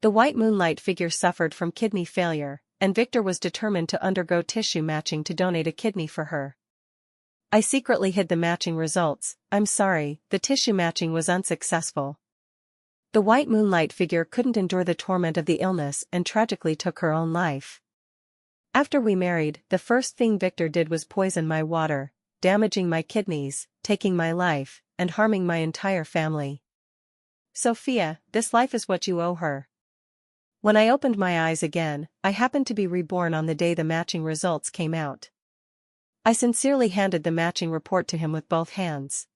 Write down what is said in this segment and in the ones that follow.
The white moonlight figure suffered from kidney failure, and Victor was determined to undergo tissue matching to donate a kidney for her. I secretly hid the matching results. I'm sorry, the tissue matching was unsuccessful. The white moonlight figure couldn't endure the torment of the illness and tragically took her own life. After we married, the first thing Victor did was poison my water, damaging my kidneys, taking my life, and harming my entire family. Sophia, this life is what you owe her. When I opened my eyes again, I happened to be reborn on the day the matching results came out. I sincerely handed the matching report to him with both hands.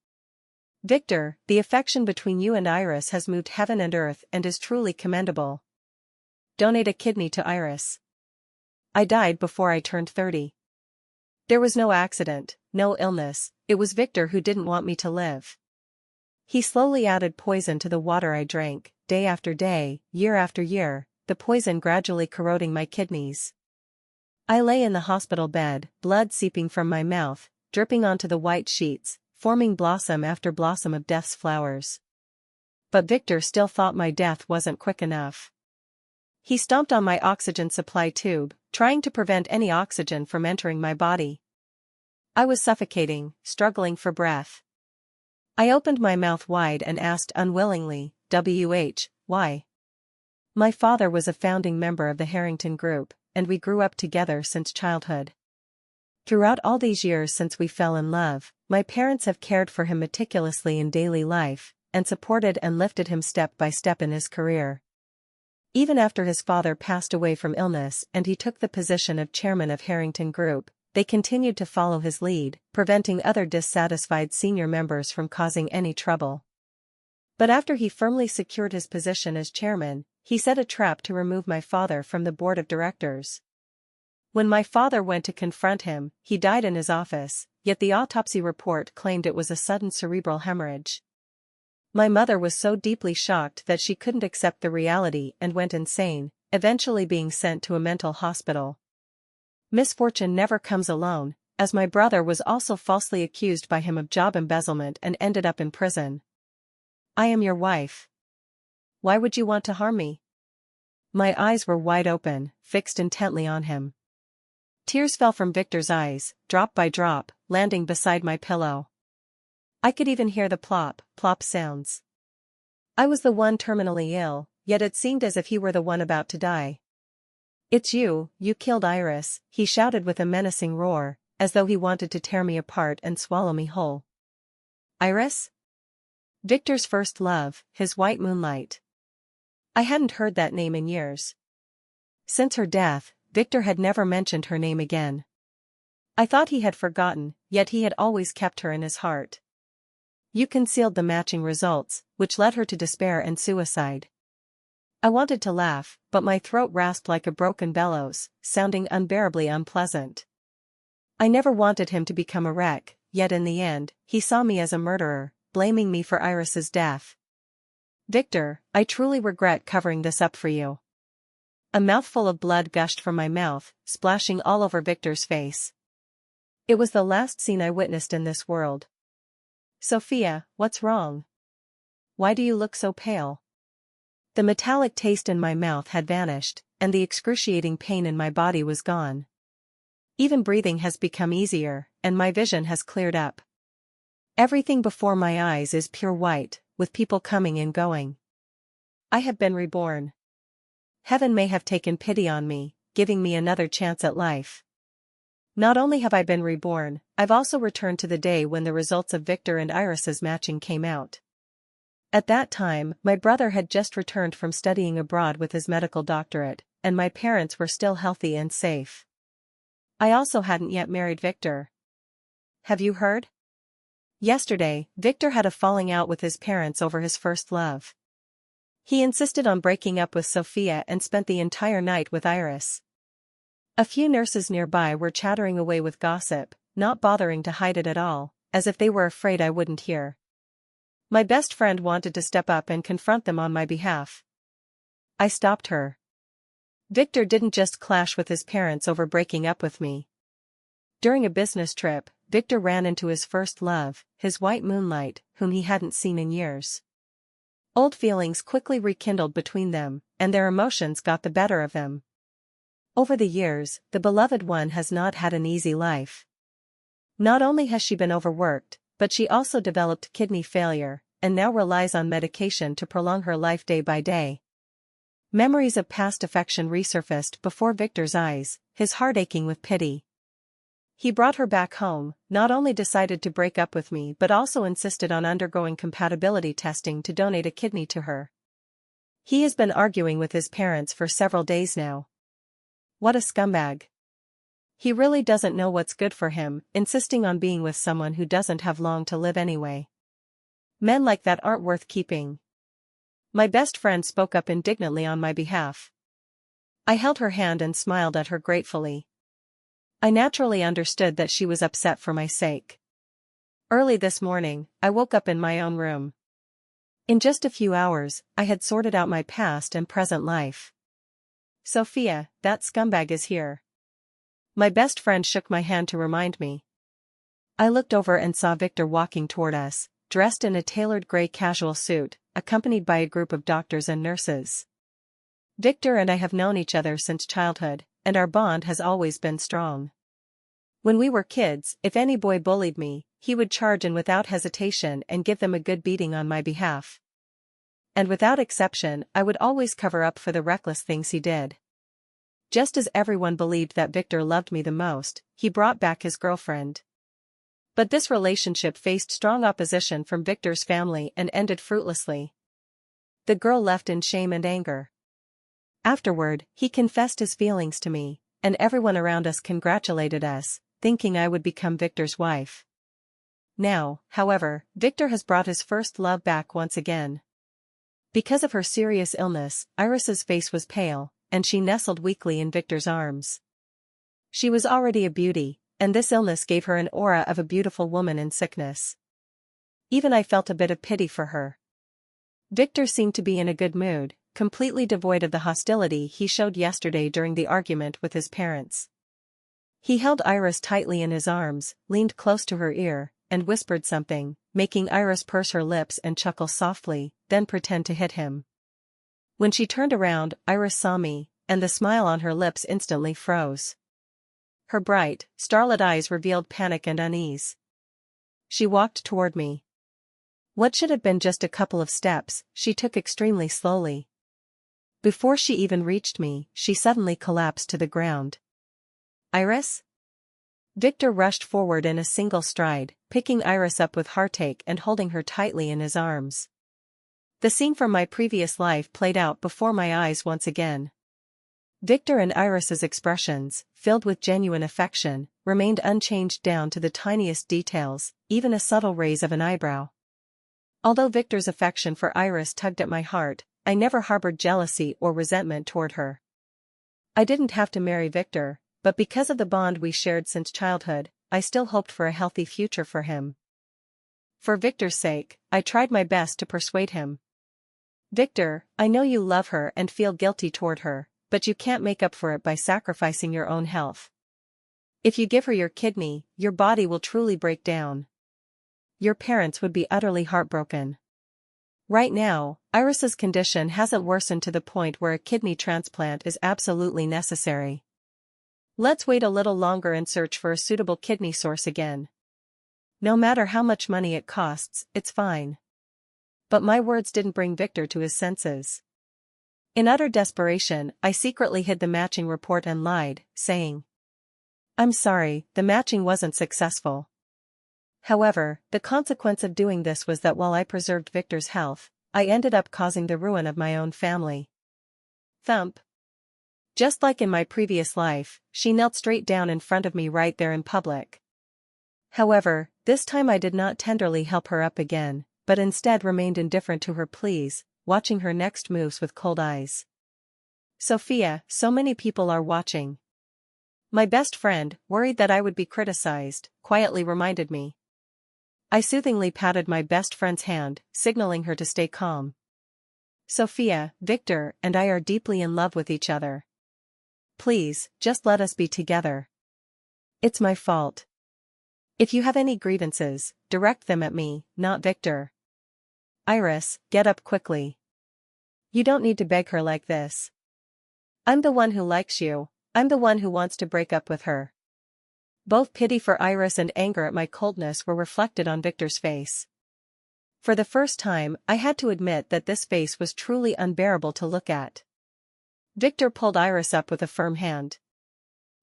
Victor, the affection between you and Iris has moved heaven and earth and is truly commendable. Donate a kidney to Iris. I died before I turned 30. There was no accident, no illness, it was Victor who didn't want me to live. He slowly added poison to the water I drank, day after day, year after year, the poison gradually corroding my kidneys. I lay in the hospital bed, blood seeping from my mouth, dripping onto the white sheets, forming blossom after blossom of death's flowers. But Victor still thought my death wasn't quick enough. He stomped on my oxygen supply tube, trying to prevent any oxygen from entering my body. I was suffocating, struggling for breath. I opened my mouth wide and asked unwillingly, why? My father was a founding member of the Harrington Group, and we grew up together since childhood. Throughout all these years since we fell in love, my parents have cared for him meticulously in daily life, and supported and lifted him step by step in his career. Even after his father passed away from illness and he took the position of chairman of Harrington Group, they continued to follow his lead, preventing other dissatisfied senior members from causing any trouble. But after he firmly secured his position as chairman, he set a trap to remove my father from the board of directors. When my father went to confront him, he died in his office, yet the autopsy report claimed it was a sudden cerebral hemorrhage. My mother was so deeply shocked that she couldn't accept the reality and went insane, eventually being sent to a mental hospital. Misfortune never comes alone, as my brother was also falsely accused by him of job embezzlement and ended up in prison. I am your wife. Why would you want to harm me? My eyes were wide open, fixed intently on him. Tears fell from Victor's eyes, drop by drop, landing beside my pillow. I could even hear the plop, plop sounds. I was the one terminally ill, yet it seemed as if he were the one about to die. It's you killed Iris, he shouted with a menacing roar, as though he wanted to tear me apart and swallow me whole. Iris? Victor's first love, his white moonlight. I hadn't heard that name in years. Since her death, Victor had never mentioned her name again. I thought he had forgotten, yet he had always kept her in his heart. You concealed the matching results, which led her to despair and suicide. I wanted to laugh, but my throat rasped like a broken bellows, sounding unbearably unpleasant. I never wanted him to become a wreck, yet in the end, he saw me as a murderer, blaming me for Iris's death. Victor, I truly regret covering this up for you. A mouthful of blood gushed from my mouth, splashing all over Victor's face. It was the last scene I witnessed in this world. Sophia, what's wrong? Why do you look so pale? The metallic taste in my mouth had vanished, and the excruciating pain in my body was gone. Even breathing has become easier, and my vision has cleared up. Everything before my eyes is pure white, with people coming and going. I have been reborn. Heaven may have taken pity on me, giving me another chance at life. Not only have I been reborn, I've also returned to the day when the results of Victor and Iris's matching came out. At that time, my brother had just returned from studying abroad with his medical doctorate, and my parents were still healthy and safe. I also hadn't yet married Victor. Have you heard? Yesterday, Victor had a falling out with his parents over his first love. He insisted on breaking up with Sophia and spent the entire night with Iris. A few nurses nearby were chattering away with gossip, not bothering to hide it at all, as if they were afraid I wouldn't hear. My best friend wanted to step up and confront them on my behalf. I stopped her. Victor didn't just clash with his parents over breaking up with me. During a business trip, Victor ran into his first love, his white moonlight, whom he hadn't seen in years. Old feelings quickly rekindled between them, and their emotions got the better of them. Over the years, the beloved one has not had an easy life. Not only has she been overworked, but she also developed kidney failure, and now relies on medication to prolong her life day by day. Memories of past affection resurfaced before Victor's eyes, his heart aching with pity. He brought her back home, not only decided to break up with me but also insisted on undergoing compatibility testing to donate a kidney to her. He has been arguing with his parents for several days now. What a scumbag. He really doesn't know what's good for him, insisting on being with someone who doesn't have long to live anyway. Men like that aren't worth keeping. My best friend spoke up indignantly on my behalf. I held her hand and smiled at her gratefully. I naturally understood that she was upset for my sake. Early this morning, I woke up in my own room. In just a few hours, I had sorted out my past and present life. Sophia, that scumbag is here. My best friend shook my hand to remind me. I looked over and saw Victor walking toward us, dressed in a tailored gray casual suit, accompanied by a group of doctors and nurses. Victor and I have known each other since childhood, and our bond has always been strong. When we were kids, if any boy bullied me, he would charge in without hesitation and give them a good beating on my behalf. And without exception, I would always cover up for the reckless things he did. Just as everyone believed that Victor loved me the most, he brought back his girlfriend. But this relationship faced strong opposition from Victor's family and ended fruitlessly. The girl left in shame and anger. Afterward, he confessed his feelings to me, and everyone around us congratulated us, thinking I would become Victor's wife. Now, however, Victor has brought his first love back once again. Because of her serious illness, Iris's face was pale, and she nestled weakly in Victor's arms. She was already a beauty, and this illness gave her an aura of a beautiful woman in sickness. Even I felt a bit of pity for her. Victor seemed to be in a good mood, completely devoid of the hostility he showed yesterday during the argument with his parents. He held Iris tightly in his arms, leaned close to her ear, and whispered something, making Iris purse her lips and chuckle softly, then pretend to hit him. When she turned around, Iris saw me, and the smile on her lips instantly froze. Her bright, starlit eyes revealed panic and unease. She walked toward me. What should have been just a couple of steps, she took extremely slowly. Before she even reached me, she suddenly collapsed to the ground. Iris? Victor rushed forward in a single stride, picking Iris up with heartache and holding her tightly in his arms. The scene from my previous life played out before my eyes once again. Victor and Iris's expressions, filled with genuine affection, remained unchanged down to the tiniest details, even a subtle raise of an eyebrow. Although Victor's affection for Iris tugged at my heart, I never harbored jealousy or resentment toward her. I didn't have to marry Victor, but because of the bond we shared since childhood, I still hoped for a healthy future for him. For Victor's sake, I tried my best to persuade him. Victor, I know you love her and feel guilty toward her, but you can't make up for it by sacrificing your own health. If you give her your kidney, your body will truly break down. Your parents would be utterly heartbroken. Right now, Iris's condition hasn't worsened to the point where a kidney transplant is absolutely necessary. Let's wait a little longer and search for a suitable kidney source again. No matter how much money it costs, it's fine. But my words didn't bring Victor to his senses. In utter desperation, I secretly hid the matching report and lied, saying, "I'm sorry, the matching wasn't successful." However, the consequence of doing this was that while I preserved Victor's health, I ended up causing the ruin of my own family. Thump. Just like in my previous life, she knelt straight down in front of me right there in public. However, this time I did not tenderly help her up again, but instead remained indifferent to her pleas, watching her next moves with cold eyes. "Sophia, so many people are watching." My best friend, worried that I would be criticized, quietly reminded me. I soothingly patted my best friend's hand, signaling her to stay calm. "Sophia, Victor and I are deeply in love with each other. Please, just let us be together. It's my fault. If you have any grievances, direct them at me, not Victor." Iris, get up quickly. You don't need to beg her like this. I'm the one who likes you, I'm the one who wants to break up with her. Both pity for Iris and anger at my coldness were reflected on Victor's face. For the first time, I had to admit that this face was truly unbearable to look at. Victor pulled Iris up with a firm hand.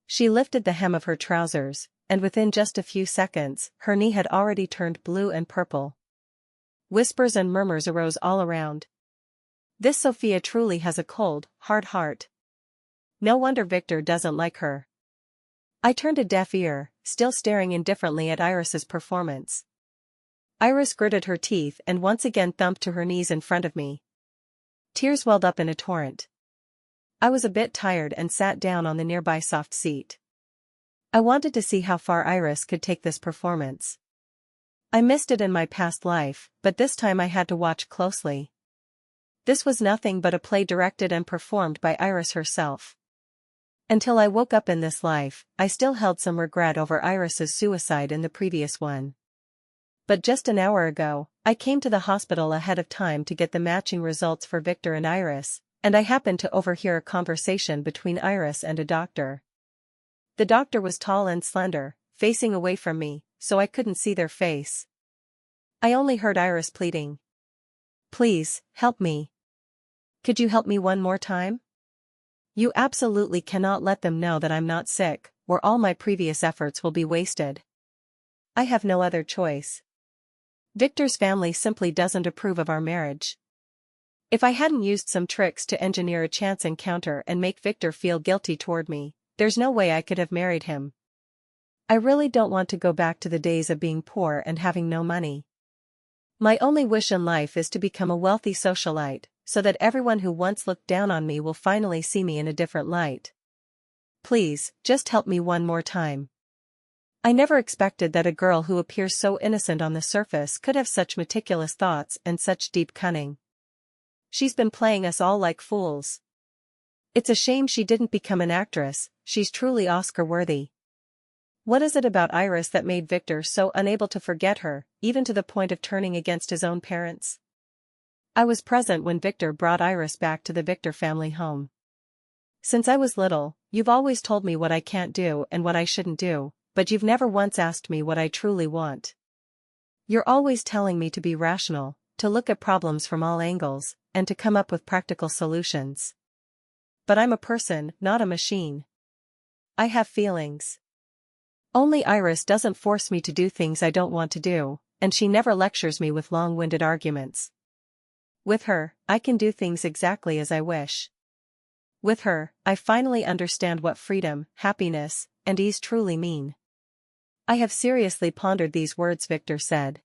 She lifted the hem of her trousers, and within just a few seconds, her knee had already turned blue and purple. Whispers and murmurs arose all around. This Sophia truly has a cold, hard heart. No wonder Victor doesn't like her. I turned a deaf ear, still staring indifferently at Iris's performance. Iris gritted her teeth and once again thumped to her knees in front of me. Tears welled up in a torrent. I was a bit tired and sat down on the nearby soft seat. I wanted to see how far Iris could take this performance. I missed it in my past life, but this time I had to watch closely. This was nothing but a play directed and performed by Iris herself. Until I woke up in this life, I still held some regret over Iris's suicide in the previous one. But just an hour ago, I came to the hospital ahead of time to get the matching results for Victor and Iris, and I happened to overhear a conversation between Iris and a doctor. The doctor was tall and slender, facing away from me, so I couldn't see their face. I only heard Iris pleading. Please, help me. Could you help me one more time? You absolutely cannot let them know that I'm not sick, or all my previous efforts will be wasted. I have no other choice. Victor's family simply doesn't approve of our marriage. If I hadn't used some tricks to engineer a chance encounter and make Victor feel guilty toward me, there's no way I could have married him. I really don't want to go back to the days of being poor and having no money. My only wish in life is to become a wealthy socialite, so that everyone who once looked down on me will finally see me in a different light. Please, just help me one more time. I never expected that a girl who appears so innocent on the surface could have such meticulous thoughts and such deep cunning. She's been playing us all like fools. It's a shame she didn't become an actress, she's truly Oscar-worthy. What is it about Iris that made Victor so unable to forget her, even to the point of turning against his own parents? I was present when Victor brought Iris back to the Victor family home. Since I was little, you've always told me what I can't do and what I shouldn't do, but you've never once asked me what I truly want. You're always telling me to be rational, to look at problems from all angles, and to come up with practical solutions. But I'm a person, not a machine. I have feelings. Only Iris doesn't force me to do things I don't want to do, and she never lectures me with long-winded arguments. With her, I can do things exactly as I wish. With her, I finally understand what freedom, happiness, and ease truly mean. I have seriously pondered these words Victor said.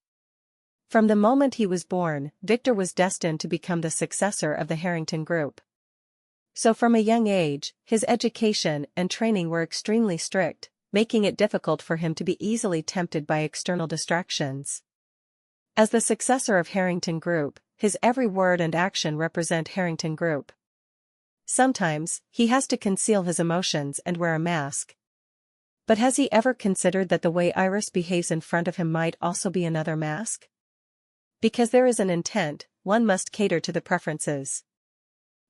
From the moment he was born, Victor was destined to become the successor of the Harrington Group. So from a young age, his education and training were extremely strict, making it difficult for him to be easily tempted by external distractions. As the successor of Harrington Group, his every word and action represent Harrington Group. Sometimes, he has to conceal his emotions and wear a mask. But has he ever considered that the way Iris behaves in front of him might also be another mask? Because there is an intent, one must cater to the preferences.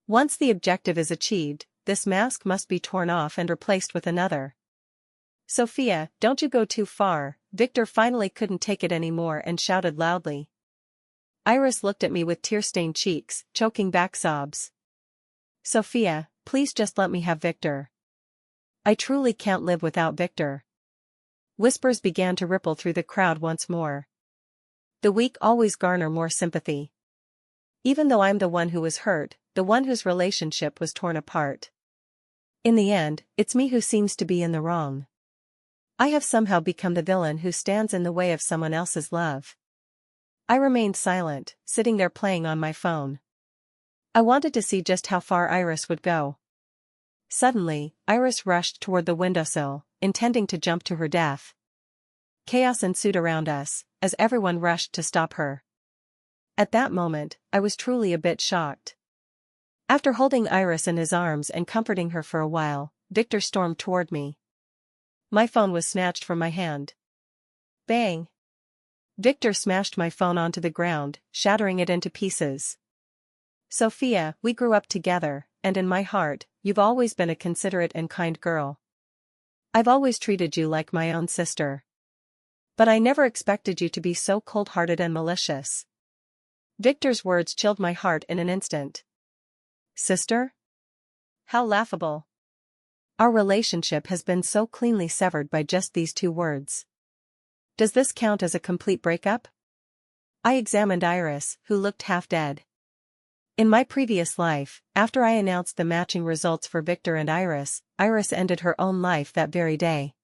Once the objective is achieved, this mask must be torn off and replaced with another. Sophia, don't you go too far, Victor finally couldn't take it anymore and shouted loudly. Iris looked at me with tear-stained cheeks, choking back sobs. Sophia, please just let me have Victor. I truly can't live without Victor. Whispers began to ripple through the crowd once more. The weak always garner more sympathy. Even though I'm the one who was hurt, the one whose relationship was torn apart. In the end, it's me who seems to be in the wrong. I have somehow become the villain who stands in the way of someone else's love. I remained silent, sitting there playing on my phone. I wanted to see just how far Iris would go. Suddenly, Iris rushed toward the windowsill, intending to jump to her death. Chaos ensued around us, as everyone rushed to stop her. At that moment, I was truly a bit shocked. After holding Iris in his arms and comforting her for a while, Victor stormed toward me. My phone was snatched from my hand. Bang! Victor smashed my phone onto the ground, shattering it into pieces. Sophia, we grew up together, and in my heart, you've always been a considerate and kind girl. I've always treated you like my own sister. But I never expected you to be so cold-hearted and malicious. Victor's words chilled my heart in an instant. Sister? How laughable. Our relationship has been so cleanly severed by just these two words. Does this count as a complete breakup? I examined Iris, who looked half dead. In my previous life, after I announced the matching results for Victor and Iris, Iris ended her own life that very day.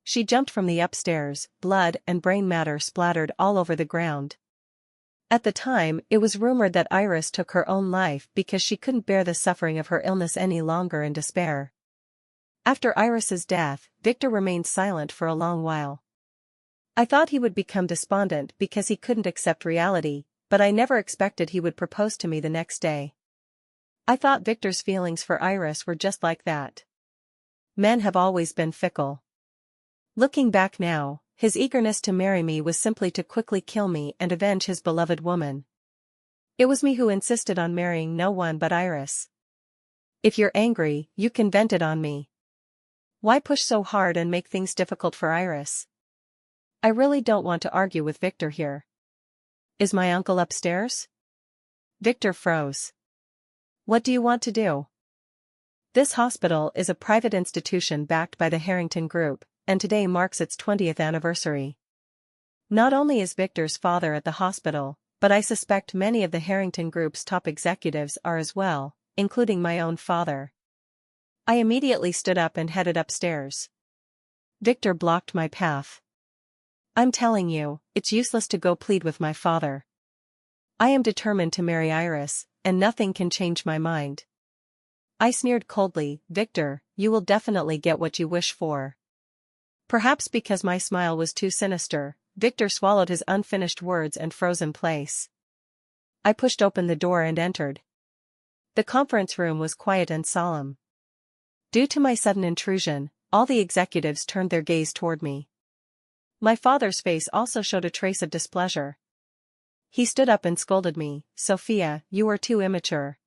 She jumped from the upstairs, blood and brain matter splattered all over the ground. At the time, it was rumored that Iris took her own life because she couldn't bear the suffering of her illness any longer in despair. After Iris's death, Victor remained silent for a long while. I thought he would become despondent because he couldn't accept reality, but I never expected he would propose to me the next day. I thought Victor's feelings for Iris were just like that. Men have always been fickle. Looking back now, his eagerness to marry me was simply to quickly kill me and avenge his beloved woman. It was me who insisted on marrying no one but Iris. If you're angry, you can vent it on me. Why push so hard and make things difficult for Iris? I really don't want to argue with Victor here. Is my uncle upstairs? Victor froze. What do you want to do? This hospital is a private institution backed by the Harrington Group, and today marks its 20th anniversary. Not only is Victor's father at the hospital, but I suspect many of the Harrington Group's top executives are as well, including my own father. I immediately stood up and headed upstairs. Victor blocked my path. I'm telling you, it's useless to go plead with my father. I am determined to marry Iris, and nothing can change my mind. I sneered coldly, Victor, you will definitely get what you wish for. Perhaps because my smile was too sinister, Victor swallowed his unfinished words and froze in place. I pushed open the door and entered. The conference room was quiet and solemn. Due to my sudden intrusion, all the executives turned their gaze toward me. My father's face also showed a trace of displeasure. He stood up and scolded me, Sophia, you are too immature.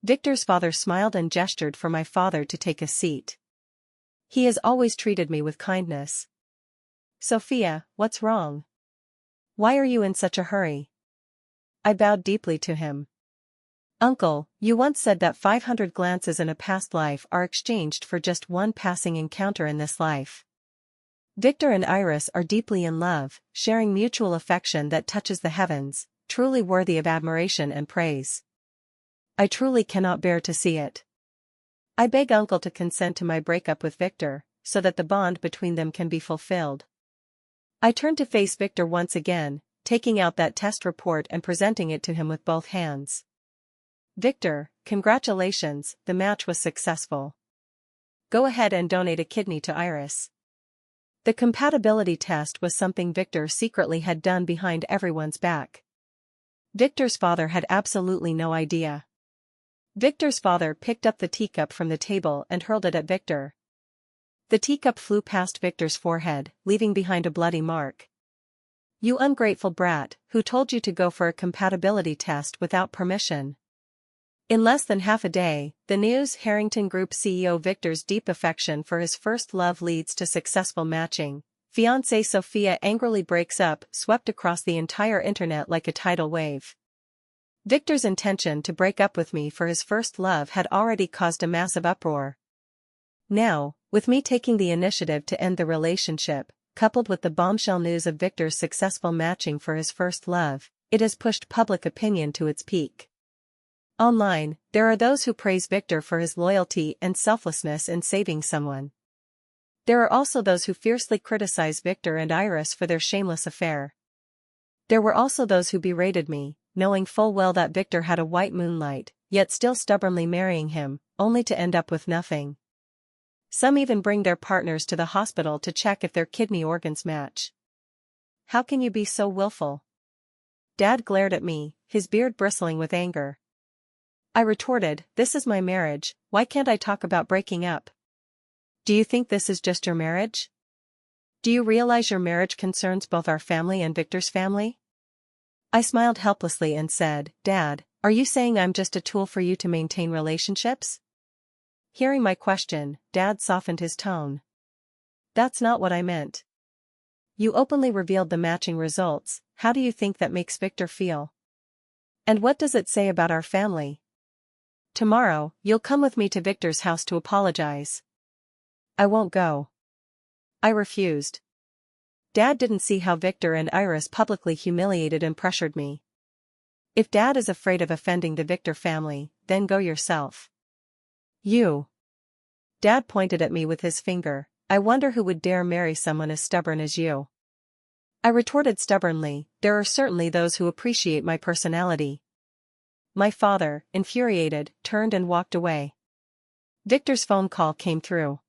Victor's father smiled and gestured for my father to take a seat. He has always treated me with kindness. Sophia, what's wrong? Why are you in such a hurry? I bowed deeply to him. Uncle, you once said that 500 glances in a past life are exchanged for just one passing encounter in this life. Victor and Iris are deeply in love, sharing mutual affection that touches the heavens, truly worthy of admiration and praise. I truly cannot bear to see it. I beg Uncle to consent to my breakup with Victor, so that the bond between them can be fulfilled. I turned to face Victor once again, taking out that test report and presenting it to him with both hands. Victor, congratulations, the match was successful. Go ahead and donate a kidney to Iris. The compatibility test was something Victor secretly had done behind everyone's back. Victor's father had absolutely no idea. Victor's father picked up the teacup from the table and hurled it at Victor. The teacup flew past Victor's forehead, leaving behind a bloody mark. You ungrateful brat, who told you to go for a compatibility test without permission? In less than half a day, the news Harrington Group CEO Victor's deep affection for his first love leads to successful matching. Fiancée Sophia angrily breaks up, swept across the entire internet like a tidal wave. Victor's intention to break up with me for his first love had already caused a massive uproar. Now, with me taking the initiative to end the relationship, coupled with the bombshell news of Victor's successful matching for his first love, it has pushed public opinion to its peak. Online, there are those who praise Victor for his loyalty and selflessness in saving someone. There are also those who fiercely criticize Victor and Iris for their shameless affair. There were also those who berated me, knowing full well that Victor had a white moonlight, yet still stubbornly marrying him, only to end up with nothing. Some even bring their partners to the hospital to check if their kidney organs match. How can you be so willful? Dad glared at me, his beard bristling with anger. I retorted, this is my marriage, why can't I talk about breaking up? Do you think this is just your marriage? Do you realize your marriage concerns both our family and Victor's family? I smiled helplessly and said, Dad, are you saying I'm just a tool for you to maintain relationships? Hearing my question, Dad softened his tone. That's not what I meant. You openly revealed the matching results. How do you think that makes Victor feel? And what does it say about our family? Tomorrow, you'll come with me to Victor's house to apologize. I won't go. I refused. Dad didn't see how Victor and Iris publicly humiliated and pressured me. If Dad is afraid of offending the Victor family, then go yourself. You. Dad pointed at me with his finger. I wonder who would dare marry someone as stubborn as you. I retorted stubbornly, there are certainly those who appreciate my personality. My father, infuriated, turned and walked away. Victor's phone call came through.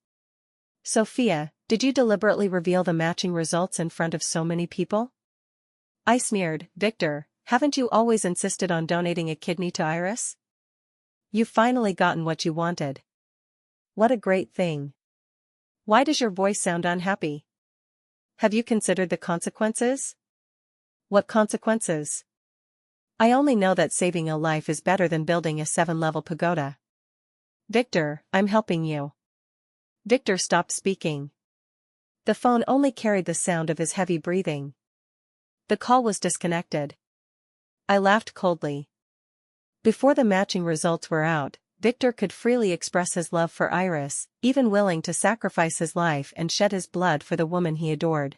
Sophia, did you deliberately reveal the matching results in front of so many people? I sneered, Victor, haven't you always insisted on donating a kidney to Iris? You've finally gotten what you wanted. What a great thing. Why does your voice sound unhappy? Have you considered the consequences? What consequences? I only know that saving a life is better than building a 7-level pagoda. Victor, I'm helping you. Victor stopped speaking. The phone only carried the sound of his heavy breathing. The call was disconnected. I laughed coldly. Before the matching results were out, Victor could freely express his love for Iris, even willing to sacrifice his life and shed his blood for the woman he adored.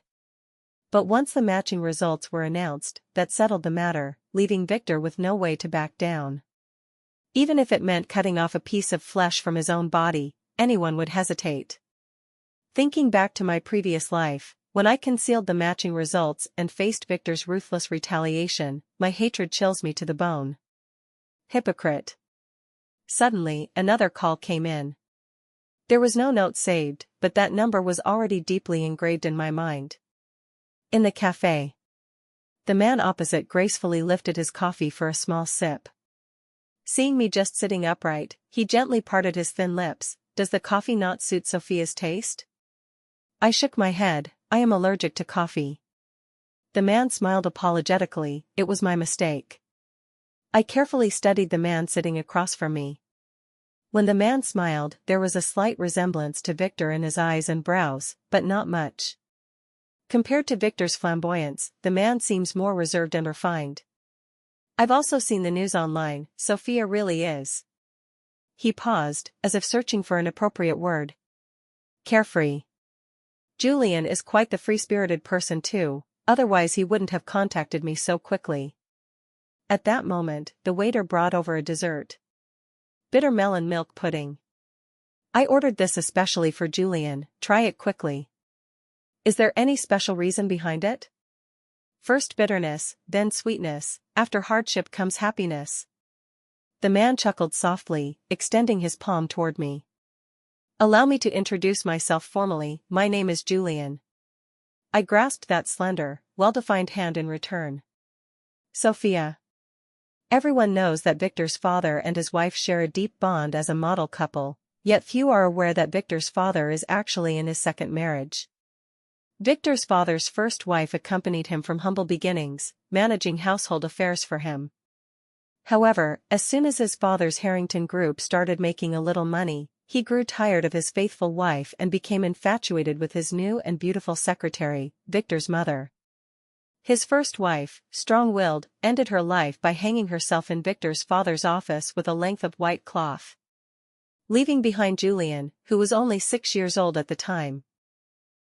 But once the matching results were announced, that settled the matter, leaving Victor with no way to back down. Even if it meant cutting off a piece of flesh from his own body, anyone would hesitate. Thinking back to my previous life, when I concealed the matching results and faced Victor's ruthless retaliation, my hatred chills me to the bone. Hypocrite. Suddenly, another call came in. There was no note saved, but that number was already deeply engraved in my mind. In the cafe. The man opposite gracefully lifted his coffee for a small sip. Seeing me just sitting upright, he gently parted his thin lips. Does the coffee not suit Sophia's taste? I shook my head. I am allergic to coffee. The man smiled apologetically. It was my mistake. I carefully studied the man sitting across from me. When the man smiled, there was a slight resemblance to Victor in his eyes and brows, but not much. Compared to Victor's flamboyance, the man seems more reserved and refined. I've also seen the news online. Sophia really is. He paused, as if searching for an appropriate word. Carefree. Julian is quite the free-spirited person too, otherwise he wouldn't have contacted me so quickly. At that moment, the waiter brought over a dessert. Bitter melon milk pudding. I ordered this especially for Julian. Try it quickly. Is there any special reason behind it? First bitterness, then sweetness, after hardship comes happiness. The man chuckled softly, extending his palm toward me. Allow me to introduce myself formally. My name is Julian. I grasped that slender, well-defined hand in return. Sophia. Everyone knows that Victor's father and his wife share a deep bond as a model couple, yet few are aware that Victor's father is actually in his second marriage. Victor's father's first wife accompanied him from humble beginnings, managing household affairs for him. However, as soon as his father's Harrington Group started making a little money, he grew tired of his faithful wife and became infatuated with his new and beautiful secretary, Victor's mother. His first wife, strong-willed, ended her life by hanging herself in Victor's father's office with a length of white cloth, leaving behind Julian, who was only 6 years old at the time.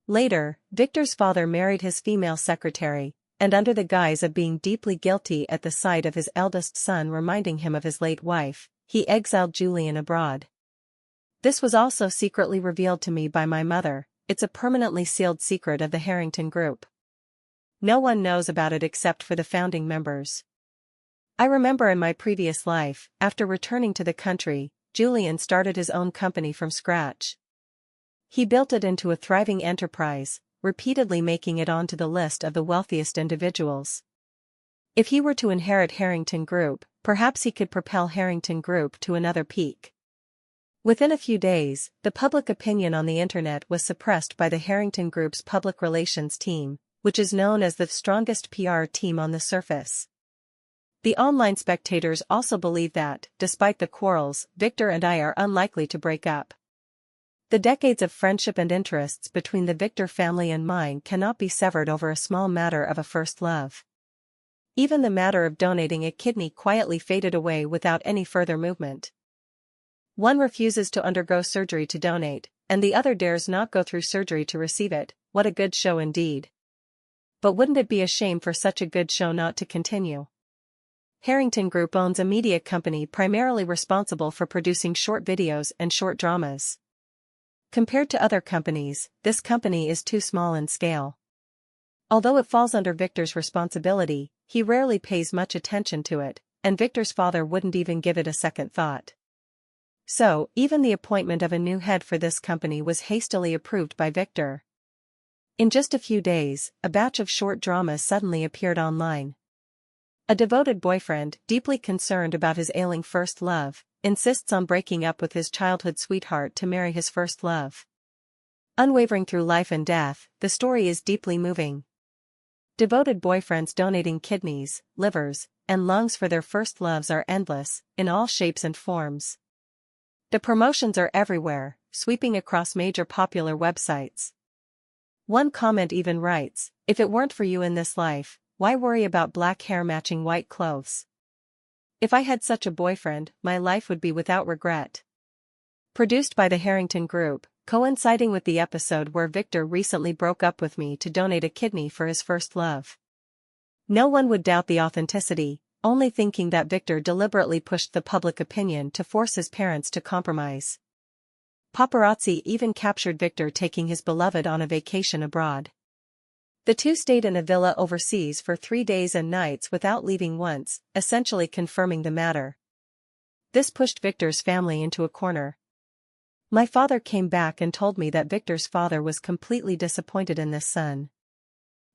Later, Victor's father married his female secretary, and under the guise of being deeply guilty at the sight of his eldest son reminding him of his late wife, he exiled Julian abroad. This was also secretly revealed to me by my mother. It's a permanently sealed secret of the Harrington Group. No one knows about it except for the founding members. I remember in my previous life, after returning to the country, Julian started his own company from scratch. He built it into a thriving enterprise, repeatedly making it onto the list of the wealthiest individuals. If he were to inherit Harrington Group, perhaps he could propel Harrington Group to another peak. Within a few days, the public opinion on the internet was suppressed by the Harrington Group's public relations team, which is known as the strongest PR team on the surface. The online spectators also believe that, despite the quarrels, Victor and I are unlikely to break up. The decades of friendship and interests between the Victor family and mine cannot be severed over a small matter of a first love. Even the matter of donating a kidney quietly faded away without any further movement. One refuses to undergo surgery to donate, and the other dares not go through surgery to receive it. What a good show indeed. But wouldn't it be a shame for such a good show not to continue? Harrington Group owns a media company primarily responsible for producing short videos and short dramas. Compared to other companies, this company is too small in scale. Although it falls under Victor's responsibility, he rarely pays much attention to it, and Victor's father wouldn't even give it a second thought. So, even the appointment of a new head for this company was hastily approved by Victor. In just a few days, a batch of short dramas suddenly appeared online. A devoted boyfriend, deeply concerned about his ailing first love, insists on breaking up with his childhood sweetheart to marry his first love. Unwavering through life and death, the story is deeply moving. Devoted boyfriends donating kidneys, livers, and lungs for their first loves are endless, in all shapes and forms. The promotions are everywhere, sweeping across major popular websites. One comment even writes, "If it weren't for you in this life, why worry about black hair matching white clothes? If I had such a boyfriend, my life would be without regret." Produced by the Harrington Group, coinciding with the episode where Victor recently broke up with me to donate a kidney for his first love. No one would doubt the authenticity, only thinking that Victor deliberately pushed the public opinion to force his parents to compromise. Paparazzi even captured Victor taking his beloved on a vacation abroad. The two stayed in a villa overseas for 3 days and nights without leaving once, essentially confirming the matter. This pushed Victor's family into a corner. My father came back and told me that Victor's father was completely disappointed in this son.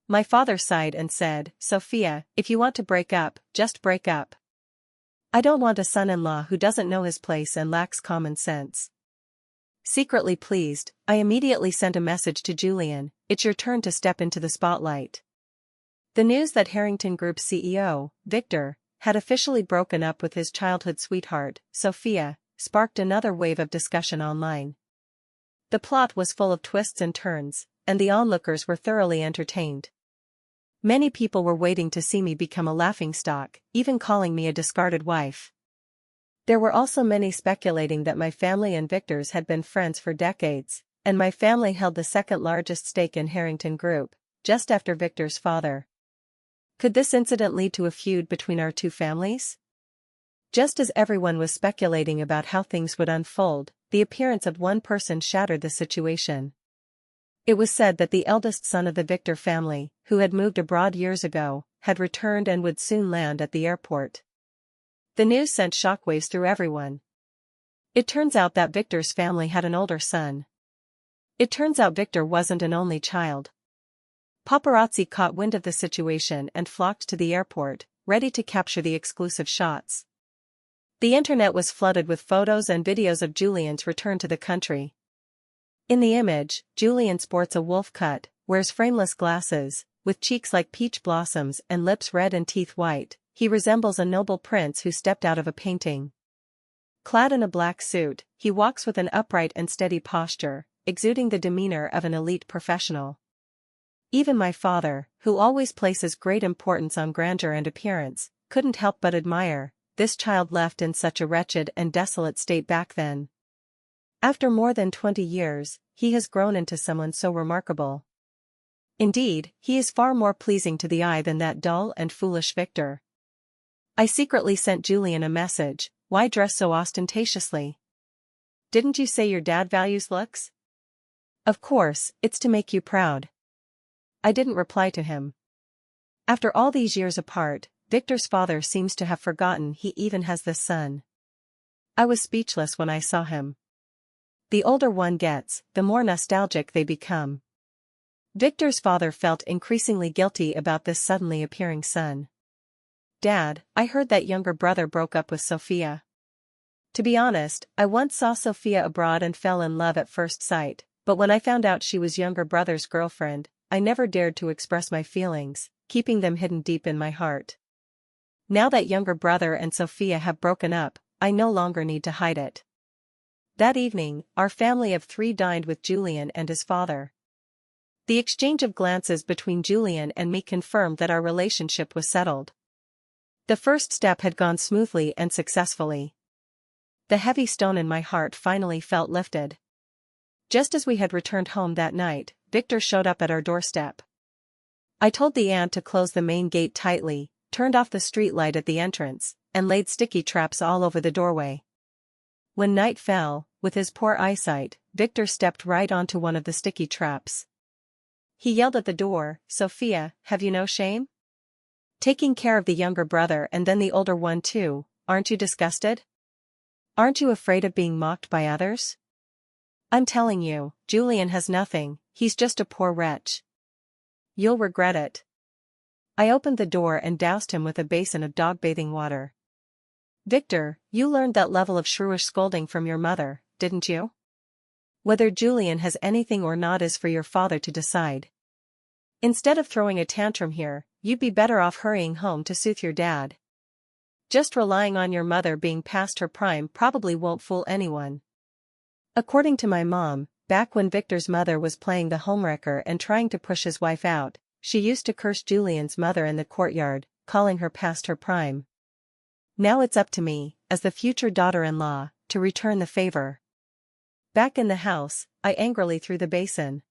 My father sighed and said, "Sophia, if you want to break up, just break up. I don't want a son-in-law who doesn't know his place and lacks common sense." Secretly pleased, I immediately sent a message to Julian, "It's your turn to step into the spotlight." The news that Harrington Group CEO, Victor, had officially broken up with his childhood sweetheart, Sophia, sparked another wave of discussion online. The plot was full of twists and turns, and the onlookers were thoroughly entertained. Many people were waiting to see me become a laughingstock, even calling me a discarded wife. There were also many speculating that my family and Victor's had been friends for decades, and my family held the second largest stake in Harrington Group, just after Victor's father. Could this incident lead to a feud between our two families? Just as everyone was speculating about how things would unfold, the appearance of one person shattered the situation. It was said that the eldest son of the Victor family, who had moved abroad years ago, had returned and would soon land at the airport. The news sent shockwaves through everyone. It turns out that Victor's family had an older son. It turns out Victor wasn't an only child. Paparazzi caught wind of the situation and flocked to the airport, ready to capture the exclusive shots. The internet was flooded with photos and videos of Julian's return to the country. In the image, Julian sports a wolf cut, wears frameless glasses, with cheeks like peach blossoms and lips red and teeth white. He resembles a noble prince who stepped out of a painting. Clad in a black suit, he walks with an upright and steady posture, exuding the demeanor of an elite professional. Even my father, who always places great importance on grandeur and appearance, couldn't help but admire this child left in such a wretched and desolate state back then. After more than 20 years, he has grown into someone so remarkable. Indeed, he is far more pleasing to the eye than that dull and foolish Victor. I secretly sent Julian a message, "Why dress so ostentatiously? Didn't you say your dad values looks?" "Of course, it's to make you proud." I didn't reply to him. After all these years apart, Victor's father seems to have forgotten he even has this son. I was speechless when I saw him. The older one gets, the more nostalgic they become. Victor's father felt increasingly guilty about this suddenly appearing son. "Dad, I heard that younger brother broke up with Sophia." To be honest, I once saw Sophia abroad and fell in love at first sight, but when I found out she was younger brother's girlfriend, I never dared to express my feelings, keeping them hidden deep in my heart. Now that younger brother and Sophia have broken up, I no longer need to hide it. That evening, our family of 3 dined with Julian and his father. The exchange of glances between Julian and me confirmed that our relationship was settled. The first step had gone smoothly and successfully. The heavy stone in my heart finally felt lifted. Just as we had returned home that night, Victor showed up at our doorstep. I told the aunt to close the main gate tightly, turned off the street light at the entrance, and laid sticky traps all over the doorway. When night fell, with his poor eyesight, Victor stepped right onto one of the sticky traps. He yelled at the door, "Sophia, have you no shame? Taking care of the younger brother and then the older one too, aren't you disgusted? Aren't you afraid of being mocked by others? I'm telling you, Julian has nothing, he's just a poor wretch. You'll regret it." I opened the door and doused him with a basin of dog-bathing water. "Victor, you learned that level of shrewish scolding from your mother, didn't you? Whether Julian has anything or not is for your father to decide. Instead of throwing a tantrum here, you'd be better off hurrying home to soothe your dad. Just relying on your mother being past her prime probably won't fool anyone." According to my mom, back when Victor's mother was playing the homewrecker and trying to push his wife out, she used to curse Julian's mother in the courtyard, calling her past her prime. Now it's up to me, as the future daughter-in-law, to return the favor. Back in the house, I angrily threw the basin.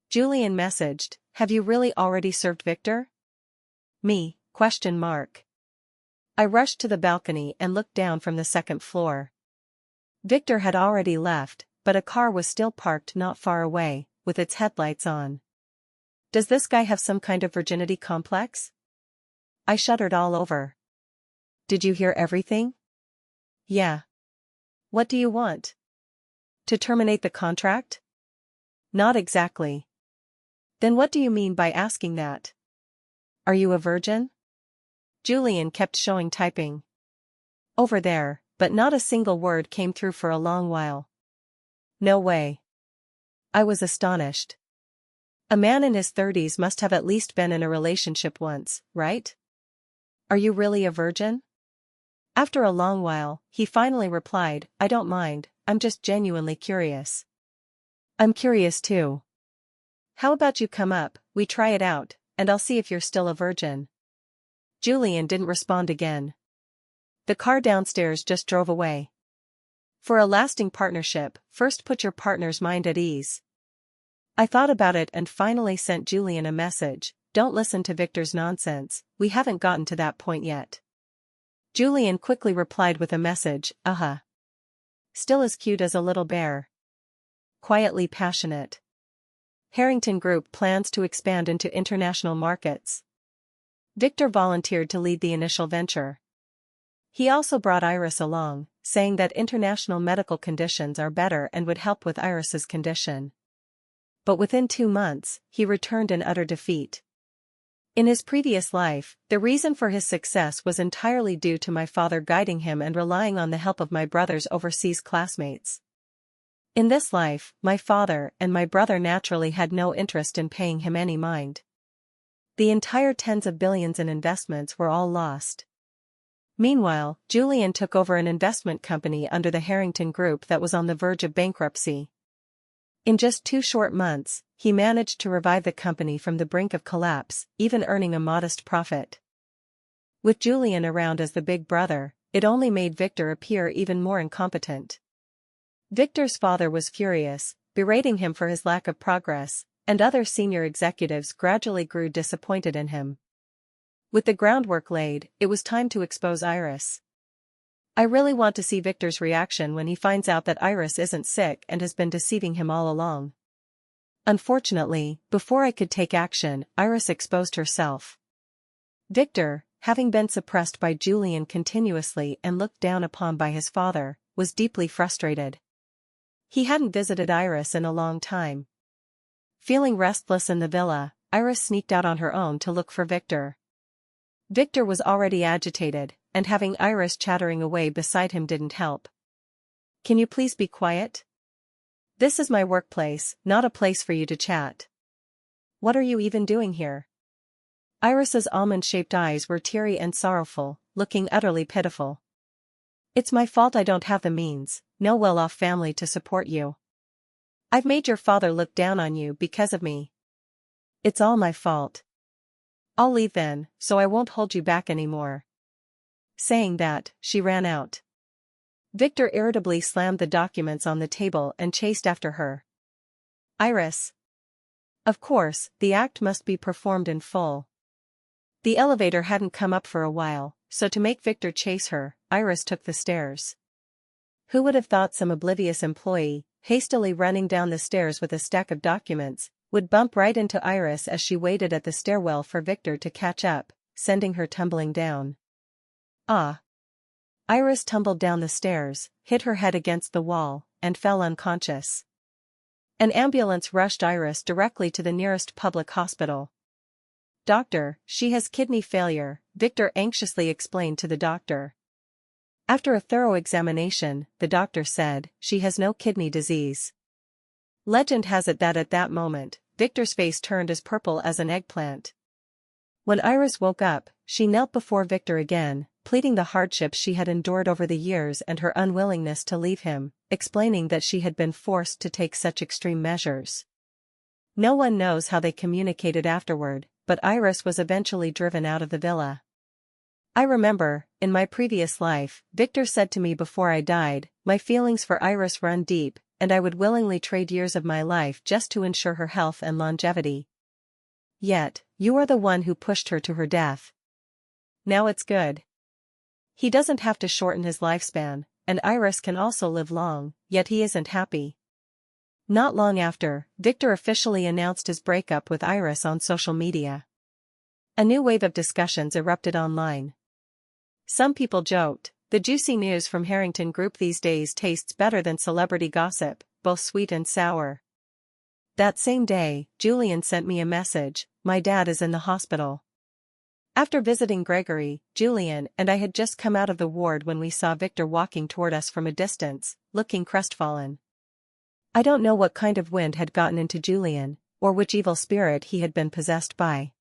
Julian messaged, "Have you really already served Victor?" Me? I rushed to the balcony and looked down from the second floor. Victor had already left, but a car was still parked not far away, with its headlights on. Does this guy have some kind of virginity complex? I shuddered all over. Did you hear everything? Yeah. What do you want? To terminate the contract? Not exactly. Then what do you mean by asking that? Are you a virgin? Julian kept showing typing. Over there, but not a single word came through for a long while. No way. I was astonished. A man in his 30s must have at least been in a relationship once, right? Are you really a virgin? After a long while, he finally replied, "I don't mind, I'm just genuinely curious." I'm curious too. How about you come up, we try it out, and I'll see if you're still a virgin. Julian didn't respond again. The car downstairs just drove away. For a lasting partnership, first put your partner's mind at ease. I thought about it and finally sent Julian a message, "Don't listen to Victor's nonsense, we haven't gotten to that point yet." Julian quickly replied with a message, Still as cute as a little bear. Quietly passionate. Harrington Group plans to expand into international markets. Victor volunteered to lead the initial venture. He also brought Iris along, saying that international medical conditions are better and would help with Iris's condition. But within 2 months, he returned in utter defeat. In his previous life, the reason for his success was entirely due to my father guiding him and relying on the help of my brother's overseas classmates. In this life, my father and my brother naturally had no interest in paying him any mind. The entire tens of billions in investments were all lost. Meanwhile, Julian took over an investment company under the Harrington Group that was on the verge of bankruptcy. In just 2 short months, he managed to revive the company from the brink of collapse, even earning a modest profit. With Julian around as the big brother, it only made Victor appear even more incompetent. Victor's father was furious, berating him for his lack of progress, and other senior executives gradually grew disappointed in him. With the groundwork laid, it was time to expose Iris. I really want to see Victor's reaction when he finds out that Iris isn't sick and has been deceiving him all along. Unfortunately, before I could take action, Iris exposed herself. Victor, having been suppressed by Julian continuously and looked down upon by his father, was deeply frustrated. He hadn't visited Iris in a long time. Feeling restless in the villa, Iris sneaked out on her own to look for Victor. Victor was already agitated, and having Iris chattering away beside him didn't help, Can you please be quiet? This is my workplace, not a place for you to chat. What are you even doing here? Iris's almond-shaped eyes were teary and sorrowful, looking utterly pitiful. It's my fault I don't have the means, no well-off family to support you. I've made your father look down on you because of me. It's all my fault. I'll leave then, so I won't hold you back anymore. Saying that, she ran out. Victor irritably slammed the documents on the table and chased after her. Iris. Of course, the act must be performed in full. The elevator hadn't come up for a while, so to make Victor chase her, Iris took the stairs. Who would have thought some oblivious employee, hastily running down the stairs with a stack of documents, would bump right into Iris as she waited at the stairwell for Victor to catch up, sending her tumbling down. Ah! Iris tumbled down the stairs, hit her head against the wall, and fell unconscious. An ambulance rushed Iris directly to the nearest public hospital. Doctor, she has kidney failure, Victor anxiously explained to the doctor. After a thorough examination, the doctor said, she has no kidney disease. Legend has it that at that moment, Victor's face turned as purple as an eggplant. When Iris woke up, she knelt before Victor again, pleading the hardships she had endured over the years and her unwillingness to leave him, explaining that she had been forced to take such extreme measures. No one knows how they communicated afterward, but Iris was eventually driven out of the villa. I remember, in my previous life, Victor said to me before I died, my feelings for Iris run deep, and I would willingly trade years of my life just to ensure her health and longevity. Yet, you are the one who pushed her to her death. Now it's good. He doesn't have to shorten his lifespan, and Iris can also live long, yet he isn't happy. Not long after, Victor officially announced his breakup with Iris on social media. A new wave of discussions erupted online. Some people joked, the juicy news from Harrington Group these days tastes better than celebrity gossip, both sweet and sour. That same day, Julian sent me a message, my dad is in the hospital. After visiting Gregory, Julian and I had just come out of the ward when we saw Victor walking toward us from a distance, looking crestfallen. I don't know what kind of wind had gotten into Julian, or which evil spirit he had been possessed by.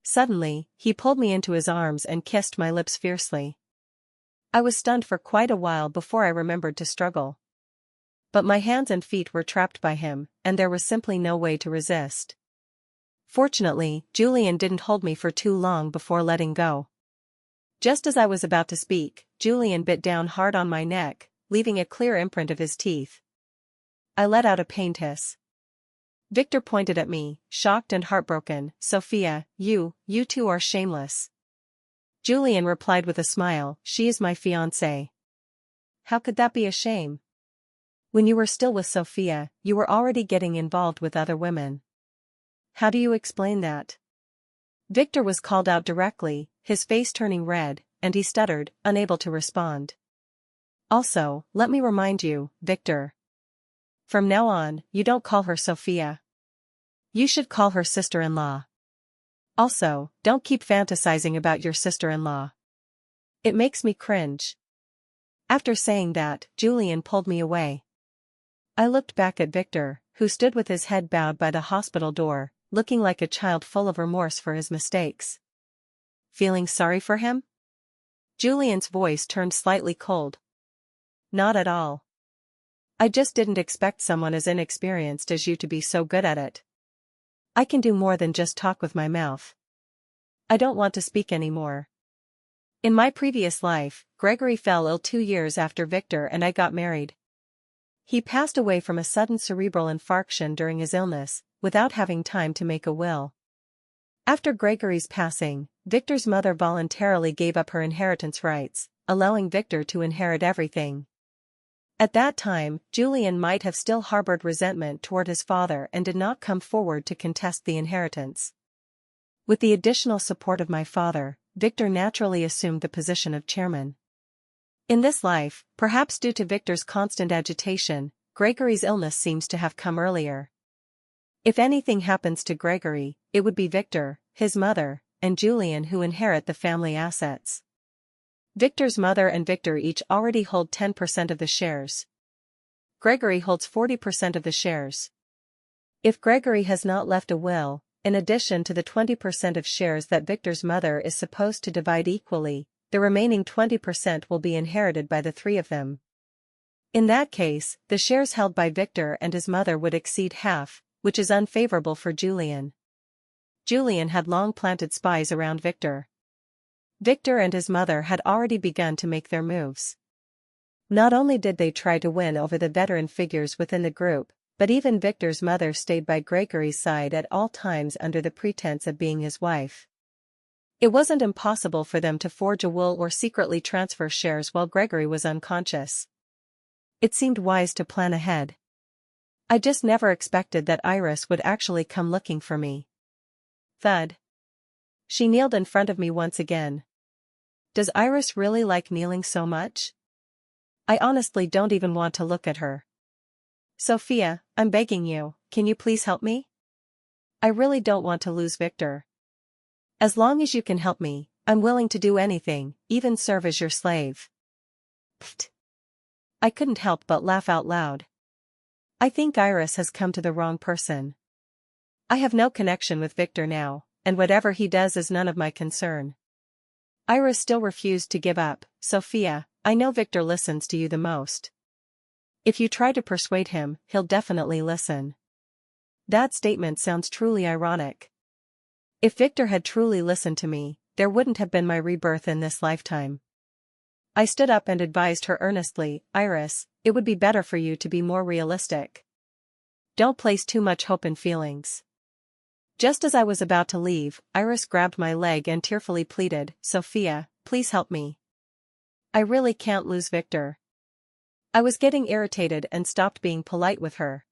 Suddenly, he pulled me into his arms and kissed my lips fiercely. I was stunned for quite a while before I remembered to struggle. But my hands and feet were trapped by him, and there was simply no way to resist. Fortunately, Julian didn't hold me for too long before letting go. Just as I was about to speak, Julian bit down hard on my neck, leaving a clear imprint of his teeth. I let out a pained hiss. Victor pointed at me, shocked and heartbroken. Sophia, you two are shameless. Julian replied with a smile, she is my fiancée. How could that be a shame? When you were still with Sophia, you were already getting involved with other women. How do you explain that? Victor was called out directly, his face turning red, and he stuttered, unable to respond. Also, let me remind you, Victor. From now on, you don't call her Sophia. You should call her sister-in-law. Also, don't keep fantasizing about your sister-in-law. It makes me cringe. After saying that, Julian pulled me away. I looked back at Victor, who stood with his head bowed by the hospital door, looking like a child full of remorse for his mistakes. Feeling sorry for him? Julian's voice turned slightly cold. Not at all. I just didn't expect someone as inexperienced as you to be so good at it. I can do more than just talk with my mouth. I don't want to speak anymore. In my previous life, Gregory fell ill 2 years after Victor and I got married. He passed away from a sudden cerebral infarction during his illness, without having time to make a will. After Gregory's passing, Victor's mother voluntarily gave up her inheritance rights, allowing Victor to inherit everything. At that time, Julian might have still harbored resentment toward his father and did not come forward to contest the inheritance. With the additional support of my father, Victor naturally assumed the position of chairman. In this life, perhaps due to Victor's constant agitation, Gregory's illness seems to have come earlier. If anything happens to Gregory, it would be Victor, his mother, and Julian who inherit the family assets. Victor's mother and Victor each already hold 10% of the shares, Gregory holds 40% of the shares. If Gregory has not left a will, in addition to the 20% of shares that Victor's mother is supposed to divide equally, the remaining 20% will be inherited by the three of them. In that case, the shares held by Victor and his mother would exceed half, which is unfavorable for Julian. Julian had long planted spies around Victor. Victor and his mother had already begun to make their moves. Not only did they try to win over the veteran figures within the group, but even Victor's mother stayed by Gregory's side at all times under the pretense of being his wife. It wasn't impossible for them to forge a will or secretly transfer shares while Gregory was unconscious. It seemed wise to plan ahead. I just never expected that Iris would actually come looking for me. Thud. She kneeled in front of me once again. Does Iris really like kneeling so much? I honestly don't even want to look at her. Sophia, I'm begging you, can you please help me? I really don't want to lose Victor. As long as you can help me, I'm willing to do anything, even serve as your slave. Pfft. I couldn't help but laugh out loud. I think Iris has come to the wrong person. I have no connection with Victor now, and whatever he does is none of my concern. Iris still refused to give up. Sophia, I know Victor listens to you the most. If you try to persuade him, he'll definitely listen. That statement sounds truly ironic. If Victor had truly listened to me, there wouldn't have been my rebirth in this lifetime. I stood up and advised her earnestly, Iris, it would be better for you to be more realistic. Don't place too much hope in feelings. Just as I was about to leave, Iris grabbed my leg and tearfully pleaded, Sophia, please help me. I really can't lose Victor. I was getting irritated and stopped being polite with her.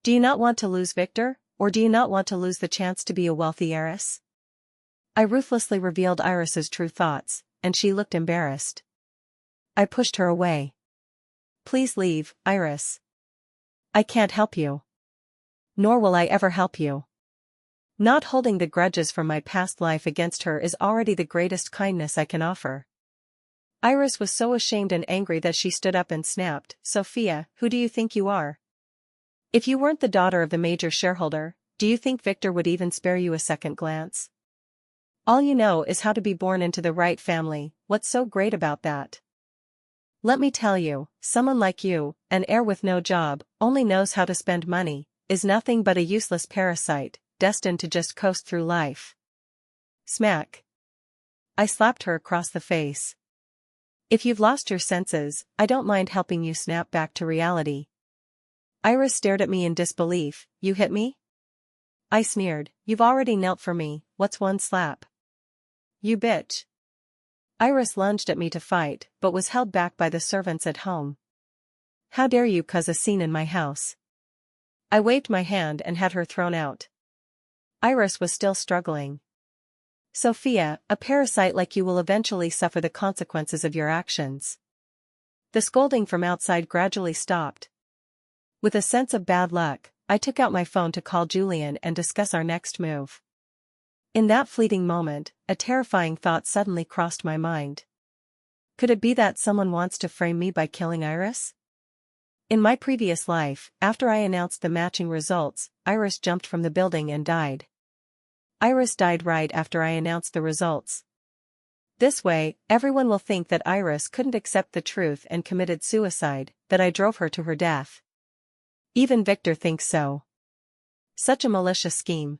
Do you not want to lose Victor, or do you not want to lose the chance to be a wealthy heiress? I ruthlessly revealed Iris's true thoughts, and she looked embarrassed. I pushed her away. Please leave, Iris. I can't help you. Nor will I ever help you. Not holding the grudges from my past life against her is already the greatest kindness I can offer. Iris was so ashamed and angry that she stood up and snapped, Sophia, who do you think you are? If you weren't the daughter of the major shareholder, do you think Victor would even spare you a second glance? All you know is how to be born into the right family. What's so great about that? Let me tell you, someone like you, an heir with no job, only knows how to spend money, is nothing but a useless parasite, destined to just coast through life. Smack. I slapped her across the face. If you've lost your senses, I don't mind helping you snap back to reality. Iris stared at me in disbelief. You hit me? I sneered. You've already knelt for me, what's one slap? You bitch. Iris lunged at me to fight, but was held back by the servants at home. How dare you cause a scene in my house? I waved my hand and had her thrown out. Iris was still struggling. Sophia, a parasite like you will eventually suffer the consequences of your actions. The scolding from outside gradually stopped. With a sense of bad luck, I took out my phone to call Julian and discuss our next move. In that fleeting moment, a terrifying thought suddenly crossed my mind. Could it be that someone wants to frame me by killing Iris? In my previous life, after I announced the matching results, Iris jumped from the building and died. Iris died right after I announced the results. This way, everyone will think that Iris couldn't accept the truth and committed suicide, that I drove her to her death. Even Victor thinks so. Such a malicious scheme.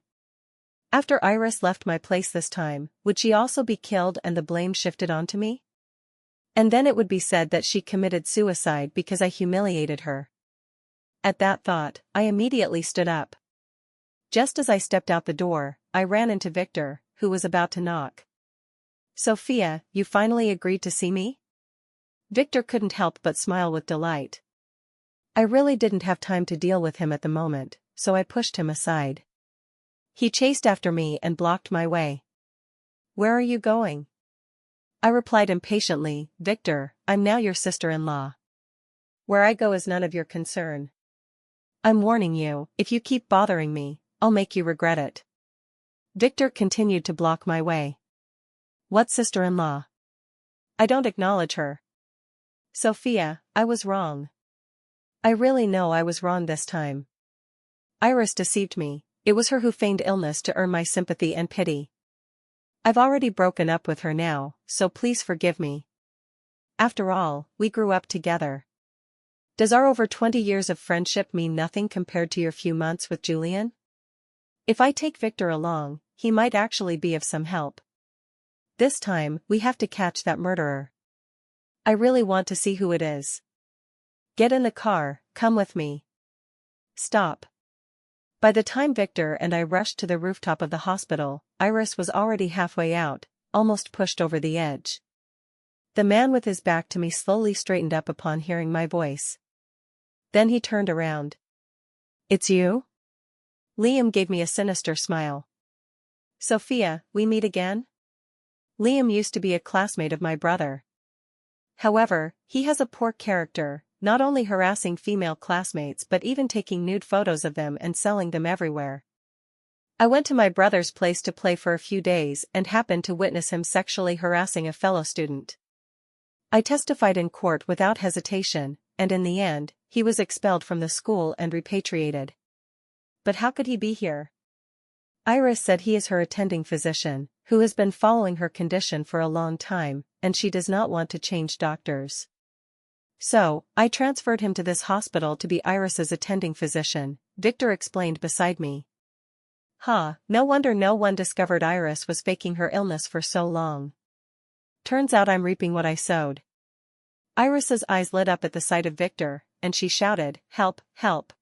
After Iris left my place this time, would she also be killed and the blame shifted onto me? And then it would be said that she committed suicide because I humiliated her. At that thought, I immediately stood up. Just as I stepped out the door, I ran into Victor, who was about to knock. Sophia, you finally agreed to see me? Victor couldn't help but smile with delight. I really didn't have time to deal with him at the moment, so I pushed him aside. He chased after me and blocked my way. Where are you going? I replied impatiently, Victor, I'm now your sister-in-law. Where I go is none of your concern. I'm warning you, if you keep bothering me, I'll make you regret it. Victor continued to block my way. What sister-in-law? I don't acknowledge her. Sophia, I was wrong. I really know I was wrong this time. Iris deceived me. It was her who feigned illness to earn my sympathy and pity. I've already broken up with her now, so please forgive me. After all, we grew up together. Does our over 20 years of friendship mean nothing compared to your few months with Julian? If I take Victor along, he might actually be of some help. This time, we have to catch that murderer. I really want to see who it is. Get in the car, come with me. Stop. By the time Victor and I rushed to the rooftop of the hospital, Iris was already halfway out, almost pushed over the edge. The man with his back to me slowly straightened up upon hearing my voice. Then he turned around. It's you? Liam gave me a sinister smile. Sophia, we meet again? Liam used to be a classmate of my brother. However, he has a poor character, not only harassing female classmates but even taking nude photos of them and selling them everywhere. I went to my brother's place to play for a few days and happened to witness him sexually harassing a fellow student. I testified in court without hesitation, and in the end, he was expelled from the school and repatriated. But how could he be here? Iris said he is her attending physician, who has been following her condition for a long time, and she does not want to change doctors. So, I transferred him to this hospital to be Iris's attending physician, Victor explained beside me. No wonder no one discovered Iris was faking her illness for so long. Turns out I'm reaping what I sowed. Iris's eyes lit up at the sight of Victor, and she shouted, "Help, help!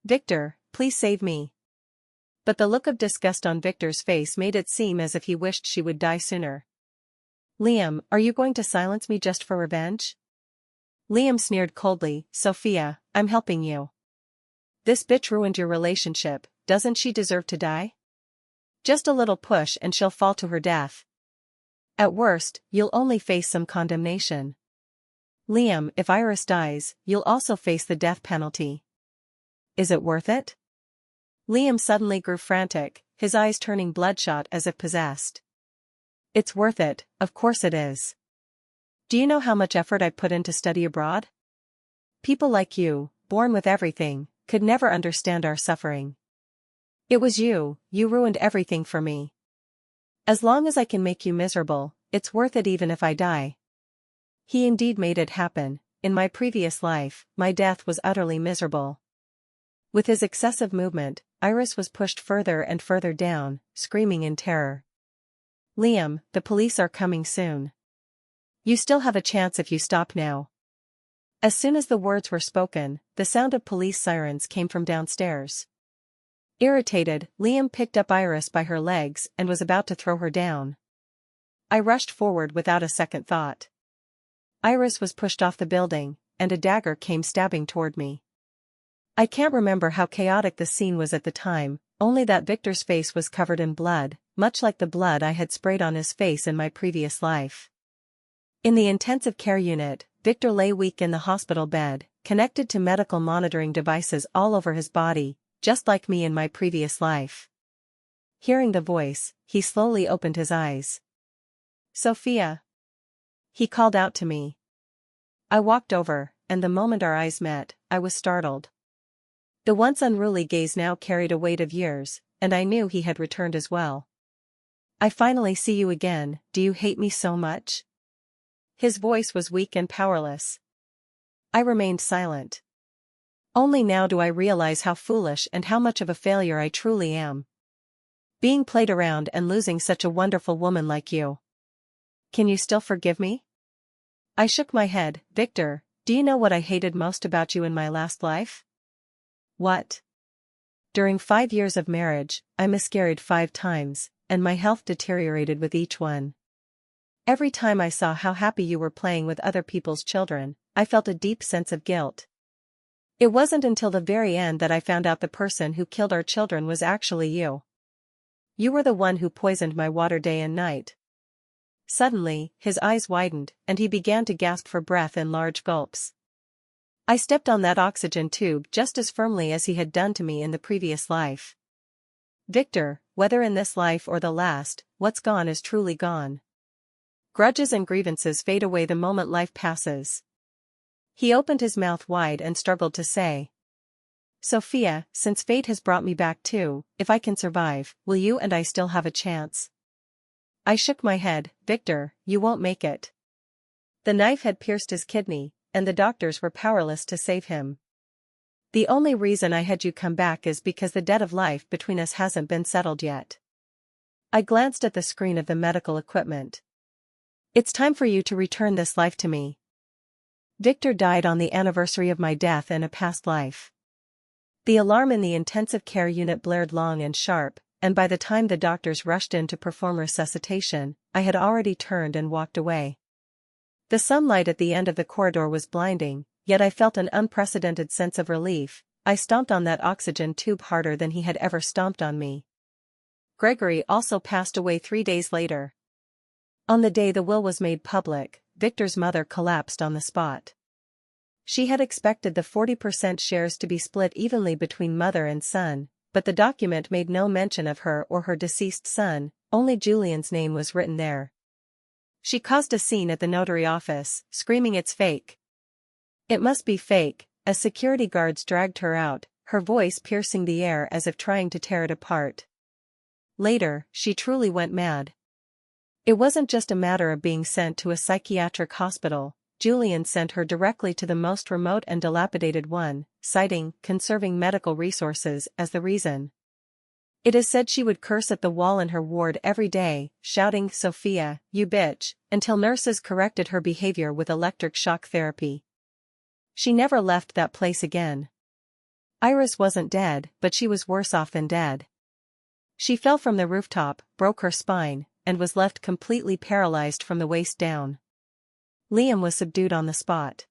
Victor, please save me!" But the look of disgust on Victor's face made it seem as if he wished she would die sooner. Liam, are you going to silence me just for revenge? Liam sneered coldly, Sophia, I'm helping you. This bitch ruined your relationship, doesn't she deserve to die? Just a little push and she'll fall to her death. At worst, you'll only face some condemnation. Liam, if Iris dies, you'll also face the death penalty. Is it worth it? Liam suddenly grew frantic, his eyes turning bloodshot as if possessed. It's worth it, of course it is. Do you know how much effort I put in to study abroad? People like you, born with everything, could never understand our suffering. It was you ruined everything for me. As long as I can make you miserable, it's worth it even if I die. He indeed made it happen. In my previous life, my death was utterly miserable. With his excessive movement, Iris was pushed further and further down, screaming in terror. Liam, the police are coming soon. You still have a chance if you stop now. As soon as the words were spoken, the sound of police sirens came from downstairs. Irritated, Liam picked up Iris by her legs and was about to throw her down. I rushed forward without a second thought. Iris was pushed off the building, and a dagger came stabbing toward me. I can't remember how chaotic the scene was at the time, only that Victor's face was covered in blood, much like the blood I had sprayed on his face in my previous life. In the intensive care unit, Victor lay weak in the hospital bed, connected to medical monitoring devices all over his body, just like me in my previous life. Hearing the voice, he slowly opened his eyes. Sophia! He called out to me. I walked over, and the moment our eyes met, I was startled. The once unruly gaze now carried a weight of years, and I knew he had returned as well. I finally see you again, do you hate me so much? His voice was weak and powerless. I remained silent. Only now do I realize how foolish and how much of a failure I truly am. Being played around and losing such a wonderful woman like you. Can you still forgive me? I shook my head. Victor, do you know what I hated most about you in my last life? What? During 5 years of marriage, I miscarried 5 times, and my health deteriorated with each one. Every time I saw how happy you were playing with other people's children, I felt a deep sense of guilt. It wasn't until the very end that I found out the person who killed our children was actually you. You were the one who poisoned my water day and night. Suddenly, his eyes widened, and he began to gasp for breath in large gulps. I stepped on that oxygen tube just as firmly as he had done to me in the previous life. Victor, whether in this life or the last, what's gone is truly gone. Grudges and grievances fade away the moment life passes. He opened his mouth wide and struggled to say, "Sophia, since fate has brought me back too, if I can survive, will you and I still have a chance?" I shook my head. "Victor, you won't make it." The knife had pierced his kidney, and the doctors were powerless to save him. "The only reason I had you come back is because the debt of life between us hasn't been settled yet." I glanced at the screen of the medical equipment. "It's time for you to return this life to me." Victor died on the anniversary of my death in a past life. The alarm in the intensive care unit blared long and sharp, and by the time the doctors rushed in to perform resuscitation, I had already turned and walked away. The sunlight at the end of the corridor was blinding, yet I felt an unprecedented sense of relief. I stomped on that oxygen tube harder than he had ever stomped on me. Gregory also passed away 3 days later. On the day the will was made public, Victor's mother collapsed on the spot. She had expected the 40% shares to be split evenly between mother and son, but the document made no mention of her or her deceased son, only Julian's name was written there. She caused a scene at the notary office, screaming it's fake. It must be fake, as security guards dragged her out, her voice piercing the air as if trying to tear it apart. Later, she truly went mad. It wasn't just a matter of being sent to a psychiatric hospital. Julian sent her directly to the most remote and dilapidated one, citing conserving medical resources as the reason. It is said she would curse at the wall in her ward every day, shouting, "Sophia, you bitch," until nurses corrected her behavior with electric shock therapy. She never left that place again. Iris wasn't dead, but she was worse off than dead. She fell from the rooftop, broke her spine, and was left completely paralyzed from the waist down. Liam was subdued on the spot.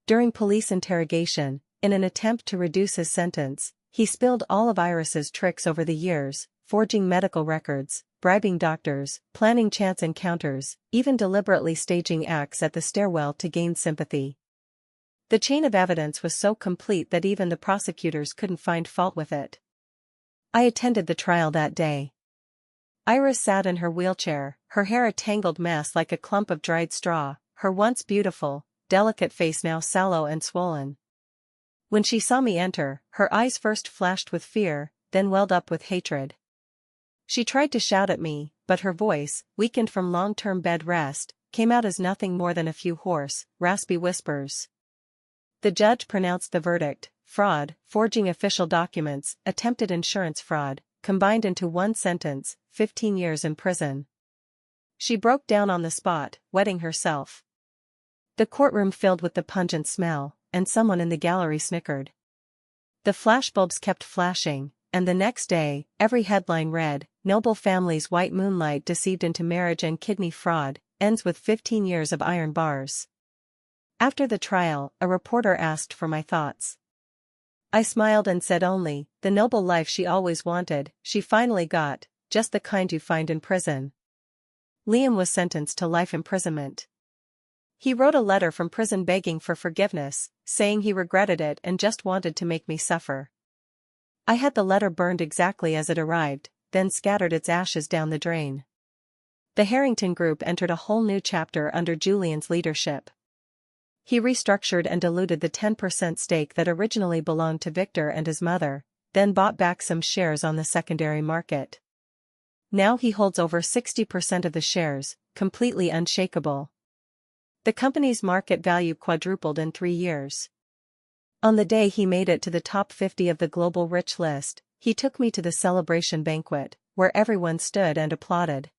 During police interrogation, in an attempt to reduce his sentence, he spilled all of Iris's tricks over the years, forging medical records, bribing doctors, planning chance encounters, even deliberately staging acts at the stairwell to gain sympathy. The chain of evidence was so complete that even the prosecutors couldn't find fault with it. I attended the trial that day. Iris sat in her wheelchair, her hair a tangled mess like a clump of dried straw, her once beautiful, delicate face now sallow and swollen. When she saw me enter, her eyes first flashed with fear, then welled up with hatred. She tried to shout at me, but her voice, weakened from long-term bed rest, came out as nothing more than a few hoarse, raspy whispers. The judge pronounced the verdict: fraud, forging official documents, attempted insurance fraud, combined into one sentence, 15 years in prison. She broke down on the spot, wetting herself. The courtroom filled with the pungent smell, and someone in the gallery snickered. The flashbulbs kept flashing, and the next day, every headline read, "Noble family's white moonlight deceived into marriage and kidney fraud, ends with 15 years of iron bars." After the trial, a reporter asked for my thoughts. I smiled and said only, the noble life she always wanted, she finally got, just the kind you find in prison. Liam was sentenced to life imprisonment. He wrote a letter from prison begging for forgiveness, saying he regretted it and just wanted to make me suffer. I had the letter burned exactly as it arrived, then scattered its ashes down the drain. The Harrington Group entered a whole new chapter under Julian's leadership. He restructured and diluted the 10% stake that originally belonged to Victor and his mother, then bought back some shares on the secondary market. Now he holds over 60% of the shares, completely unshakable. The company's market value quadrupled in 3 years. On the day he made it to the top 50 of the global rich list, he took me to the celebration banquet, where everyone stood and applauded.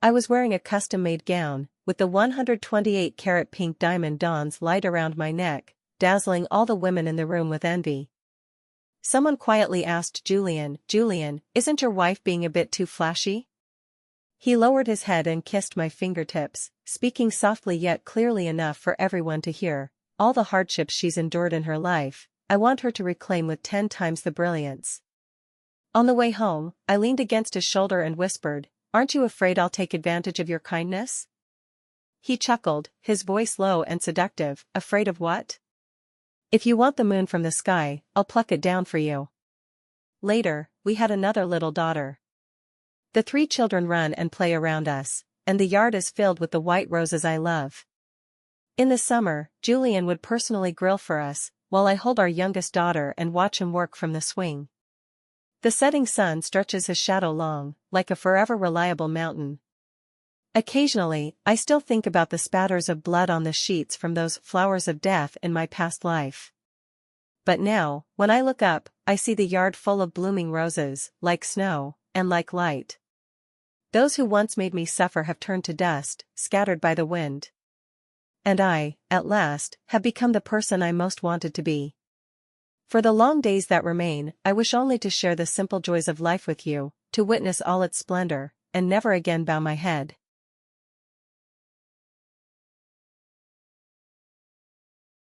I was wearing a custom-made gown, with the 128-carat pink diamond dawns light around my neck, dazzling all the women in the room with envy. Someone quietly asked Julian, "Julian, isn't your wife being a bit too flashy?" He lowered his head and kissed my fingertips, speaking softly yet clearly enough for everyone to hear. "All the hardships she's endured in her life, I want her to reclaim with 10 times the brilliance." On the way home, I leaned against his shoulder and whispered, "Aren't you afraid I'll take advantage of your kindness?" He chuckled, his voice low and seductive. "Afraid of what?" "If you want the moon from the sky, I'll pluck it down for you." Later, we had another little daughter. The 3 children run and play around us, and the yard is filled with the white roses I love. In the summer, Julian would personally grill for us, while I hold our youngest daughter and watch him work from the swing. The setting sun stretches his shadow long, like a forever reliable mountain. Occasionally, I still think about the spatters of blood on the sheets from those flowers of death in my past life. But now, when I look up, I see the yard full of blooming roses, like snow, and like light. Those who once made me suffer have turned to dust, scattered by the wind. And I, at last, have become the person I most wanted to be. For the long days that remain, I wish only to share the simple joys of life with you, to witness all its splendor, and never again bow my head.